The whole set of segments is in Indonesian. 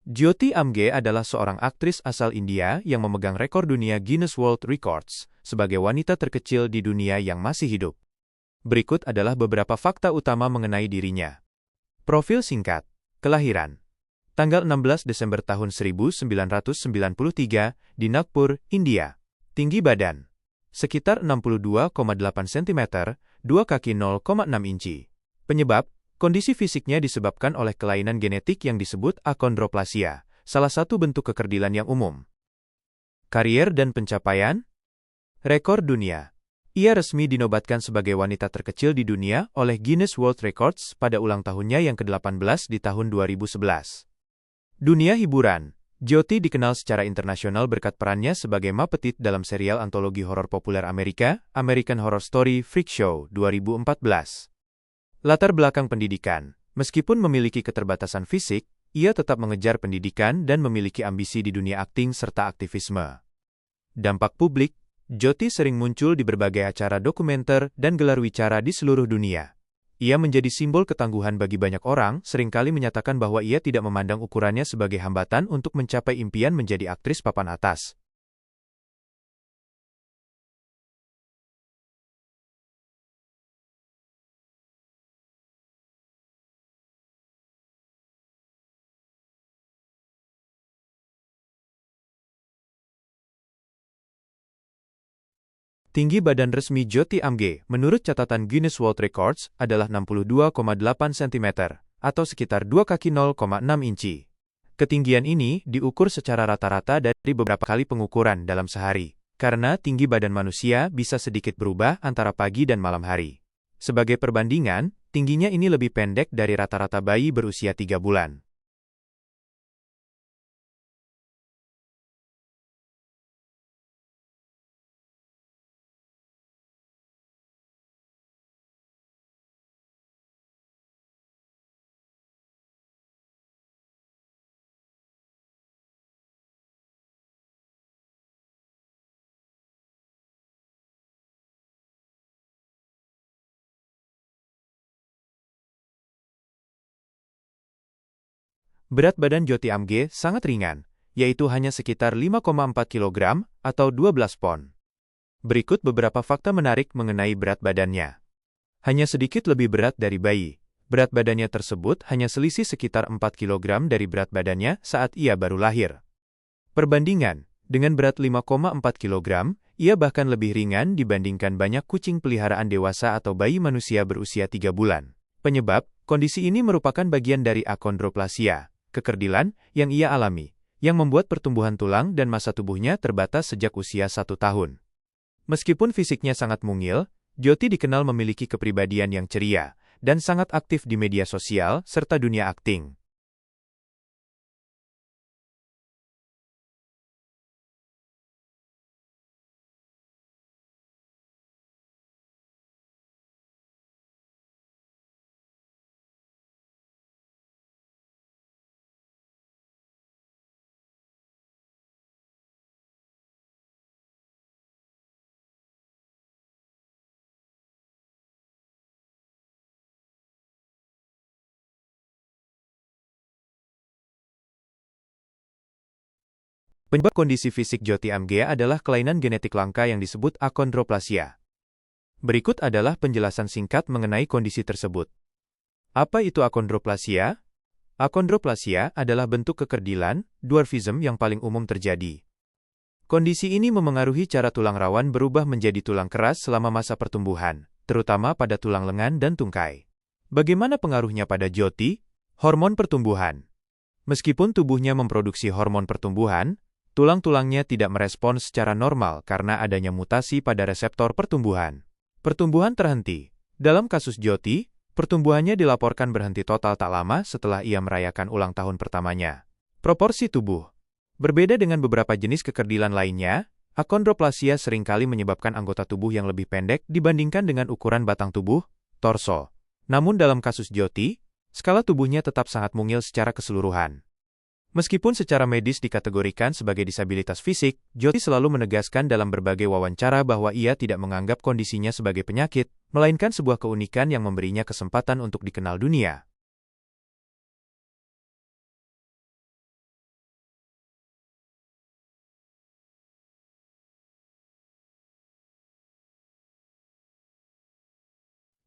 Jyoti Amge adalah seorang aktris asal India yang memegang rekor dunia Guinness World Records sebagai wanita terkecil di dunia yang masih hidup. Berikut adalah beberapa fakta utama mengenai dirinya. Profil singkat. Kelahiran. Tanggal 16 Desember tahun 1993 di Nagpur, India. Tinggi badan. Sekitar 62,8 cm, 2 kaki 0,6 inci. Penyebab. Kondisi fisiknya disebabkan oleh kelainan genetik yang disebut akondroplasia, salah satu bentuk kekerdilan yang umum. Karier dan pencapaian. Rekor dunia. Ia resmi dinobatkan sebagai wanita terkecil di dunia oleh Guinness World Records pada ulang tahunnya yang ke-18 di tahun 2011. Dunia hiburan. Jyoti dikenal secara internasional berkat perannya sebagai Ma Petite dalam serial antologi horor populer Amerika, American Horror Story Freak Show 2014. Latar belakang pendidikan. Meskipun memiliki keterbatasan fisik, ia tetap mengejar pendidikan dan memiliki ambisi di dunia akting serta aktivisme. Dampak publik. Jyoti sering muncul di berbagai acara dokumenter dan gelar wicara di seluruh dunia. Ia menjadi simbol ketangguhan bagi banyak orang, seringkali menyatakan bahwa ia tidak memandang ukurannya sebagai hambatan untuk mencapai impian menjadi aktris papan atas. Tinggi badan resmi Jyoti Amge, menurut catatan Guinness World Records, adalah 62,8 cm, atau sekitar 2 kaki 0,6 inci. Ketinggian ini diukur secara rata-rata dari beberapa kali pengukuran dalam sehari, karena tinggi badan manusia bisa sedikit berubah antara pagi dan malam hari. Sebagai perbandingan, tingginya ini lebih pendek dari rata-rata bayi berusia 3 bulan. Berat badan Jyoti Amge sangat ringan, yaitu hanya sekitar 5,4 kg atau 12 pon. Berikut beberapa fakta menarik mengenai berat badannya. Hanya sedikit lebih berat dari bayi. Berat badannya tersebut hanya selisih sekitar 4 kg dari berat badannya saat ia baru lahir. Perbandingan, dengan berat 5,4 kg, ia bahkan lebih ringan dibandingkan banyak kucing peliharaan dewasa atau bayi manusia berusia 3 bulan. Penyebab, kondisi ini merupakan bagian dari akondroplasia, kekerdilan yang ia alami, yang membuat pertumbuhan tulang dan massa tubuhnya terbatas sejak usia 1 tahun. Meskipun fisiknya sangat mungil, Jyoti dikenal memiliki kepribadian yang ceria, dan sangat aktif di media sosial serta dunia akting. Penyebab kondisi fisik Jyoti Amge adalah kelainan genetik langka yang disebut akondroplasia. Berikut adalah penjelasan singkat mengenai kondisi tersebut. Apa itu akondroplasia? Akondroplasia adalah bentuk kekerdilan, dwarfism yang paling umum terjadi. Kondisi ini memengaruhi cara tulang rawan berubah menjadi tulang keras selama masa pertumbuhan, terutama pada tulang lengan dan tungkai. Bagaimana pengaruhnya pada Jyoti? Hormon pertumbuhan. Meskipun tubuhnya memproduksi hormon pertumbuhan, tulang-tulangnya tidak merespons secara normal karena adanya mutasi pada reseptor pertumbuhan. Pertumbuhan terhenti. Dalam kasus Jyoti, pertumbuhannya dilaporkan berhenti total tak lama setelah ia merayakan ulang tahun pertamanya. Proporsi tubuh. Berbeda dengan beberapa jenis kekerdilan lainnya, akondroplasia seringkali menyebabkan anggota tubuh yang lebih pendek dibandingkan dengan ukuran batang tubuh, torso. Namun dalam kasus Jyoti, skala tubuhnya tetap sangat mungil secara keseluruhan. Meskipun secara medis dikategorikan sebagai disabilitas fisik, Jyoti selalu menegaskan dalam berbagai wawancara bahwa ia tidak menganggap kondisinya sebagai penyakit, melainkan sebuah keunikan yang memberinya kesempatan untuk dikenal dunia.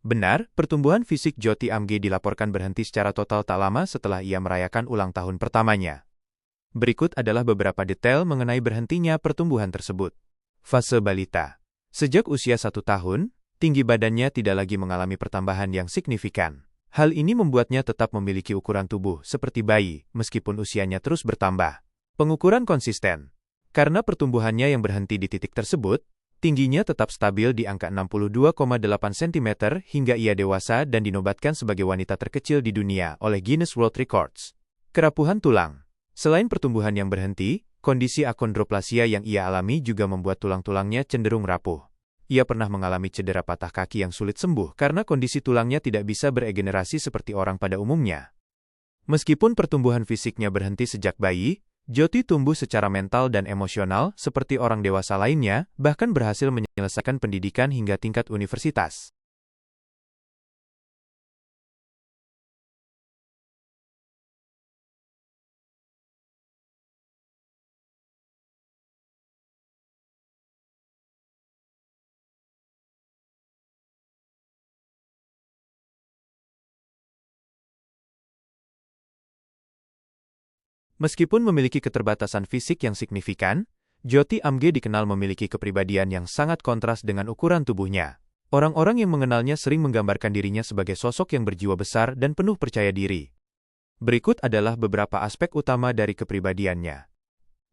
Benar, pertumbuhan fisik Jyoti Amge dilaporkan berhenti secara total tak lama setelah ia merayakan ulang tahun pertamanya. Berikut adalah beberapa detail mengenai berhentinya pertumbuhan tersebut. Fase balita. Sejak usia 1 tahun, tinggi badannya tidak lagi mengalami pertambahan yang signifikan. Hal ini membuatnya tetap memiliki ukuran tubuh seperti bayi, meskipun usianya terus bertambah. Pengukuran konsisten. Karena pertumbuhannya yang berhenti di titik tersebut, tingginya tetap stabil di angka 62,8 cm hingga ia dewasa dan dinobatkan sebagai wanita terkecil di dunia oleh Guinness World Records. Kerapuhan tulang. Selain pertumbuhan yang berhenti, kondisi akondroplasia yang ia alami juga membuat tulang-tulangnya cenderung rapuh. Ia pernah mengalami cedera patah kaki yang sulit sembuh karena kondisi tulangnya tidak bisa beregenerasi seperti orang pada umumnya. Meskipun pertumbuhan fisiknya berhenti sejak bayi, Jyoti tumbuh secara mental dan emosional seperti orang dewasa lainnya, bahkan berhasil menyelesaikan pendidikan hingga tingkat universitas. Meskipun memiliki keterbatasan fisik yang signifikan, Jyoti Amge dikenal memiliki kepribadian yang sangat kontras dengan ukuran tubuhnya. Orang-orang yang mengenalnya sering menggambarkan dirinya sebagai sosok yang berjiwa besar dan penuh percaya diri. Berikut adalah beberapa aspek utama dari kepribadiannya.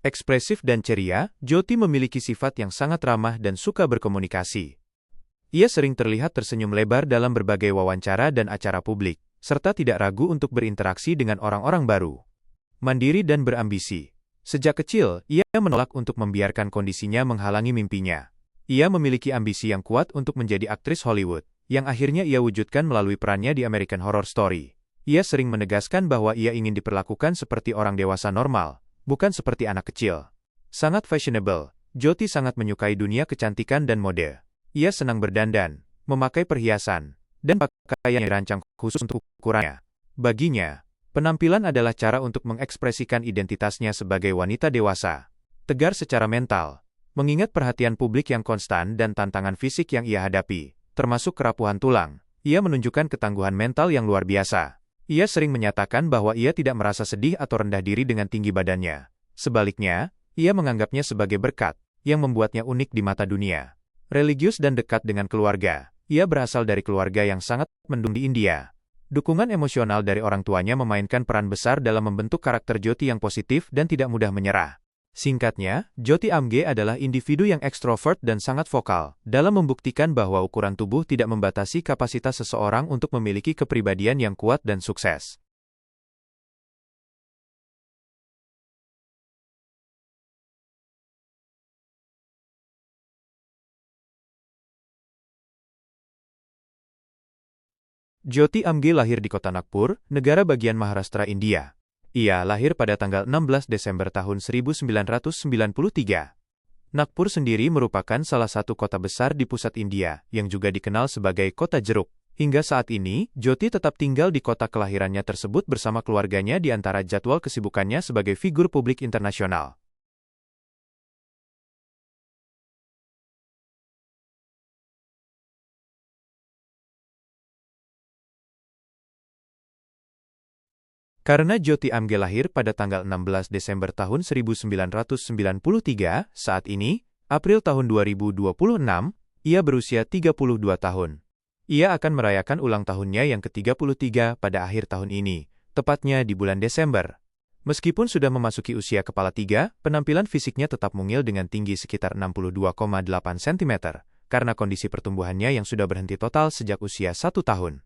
Ekspresif dan ceria, Jyoti memiliki sifat yang sangat ramah dan suka berkomunikasi. Ia sering terlihat tersenyum lebar dalam berbagai wawancara dan acara publik, serta tidak ragu untuk berinteraksi dengan orang-orang baru. Mandiri dan berambisi. Sejak kecil, ia menolak untuk membiarkan kondisinya menghalangi mimpinya. Ia memiliki ambisi yang kuat untuk menjadi aktris Hollywood, yang akhirnya ia wujudkan melalui perannya di American Horror Story. Ia sering menegaskan bahwa ia ingin diperlakukan seperti orang dewasa normal, bukan seperti anak kecil. Sangat fashionable, Jyoti sangat menyukai dunia kecantikan dan mode. Ia senang berdandan, memakai perhiasan, dan pakaian yang dirancang khusus untuk ukurannya. Baginya, penampilan adalah cara untuk mengekspresikan identitasnya sebagai wanita dewasa. Tegar secara mental, mengingat perhatian publik yang konstan dan tantangan fisik yang ia hadapi, termasuk kerapuhan tulang, ia menunjukkan ketangguhan mental yang luar biasa. Ia sering menyatakan bahwa ia tidak merasa sedih atau rendah diri dengan tinggi badannya. Sebaliknya, ia menganggapnya sebagai berkat, yang membuatnya unik di mata dunia. Religius dan dekat dengan keluarga, ia berasal dari keluarga yang sangat mendukung di India. Dukungan emosional dari orang tuanya memainkan peran besar dalam membentuk karakter Jyoti yang positif dan tidak mudah menyerah. Singkatnya, Jyoti Amge adalah individu yang ekstrovert dan sangat vokal, dalam membuktikan bahwa ukuran tubuh tidak membatasi kapasitas seseorang untuk memiliki kepribadian yang kuat dan sukses. Jyoti Amge lahir di kota Nagpur, negara bagian Maharashtra, India. Ia lahir pada tanggal 16 Desember tahun 1993. Nagpur sendiri merupakan salah satu kota besar di pusat India, yang juga dikenal sebagai kota jeruk. Hingga saat ini, Jyoti tetap tinggal di kota kelahirannya tersebut bersama keluarganya di antara jadwal kesibukannya sebagai figur publik internasional. Karena Jyoti Amge lahir pada tanggal 16 Desember tahun 1993, saat ini, April tahun 2026, ia berusia 32 tahun. Ia akan merayakan ulang tahunnya yang ke-33 pada akhir tahun ini, tepatnya di bulan Desember. Meskipun sudah memasuki usia kepala tiga, penampilan fisiknya tetap mungil dengan tinggi sekitar 62,8 cm, karena kondisi pertumbuhannya yang sudah berhenti total sejak usia 1 tahun.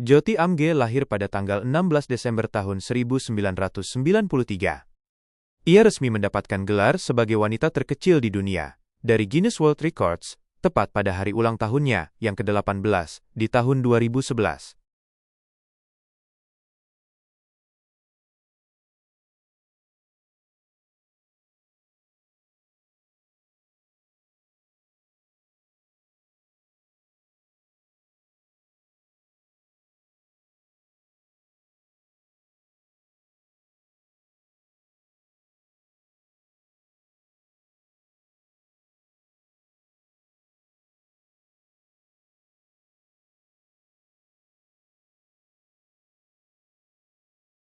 Jyoti Amge lahir pada tanggal 16 Desember tahun 1993. Ia resmi mendapatkan gelar sebagai wanita terkecil di dunia dari Guinness World Records, tepat pada hari ulang tahunnya yang ke-18 di tahun 2011.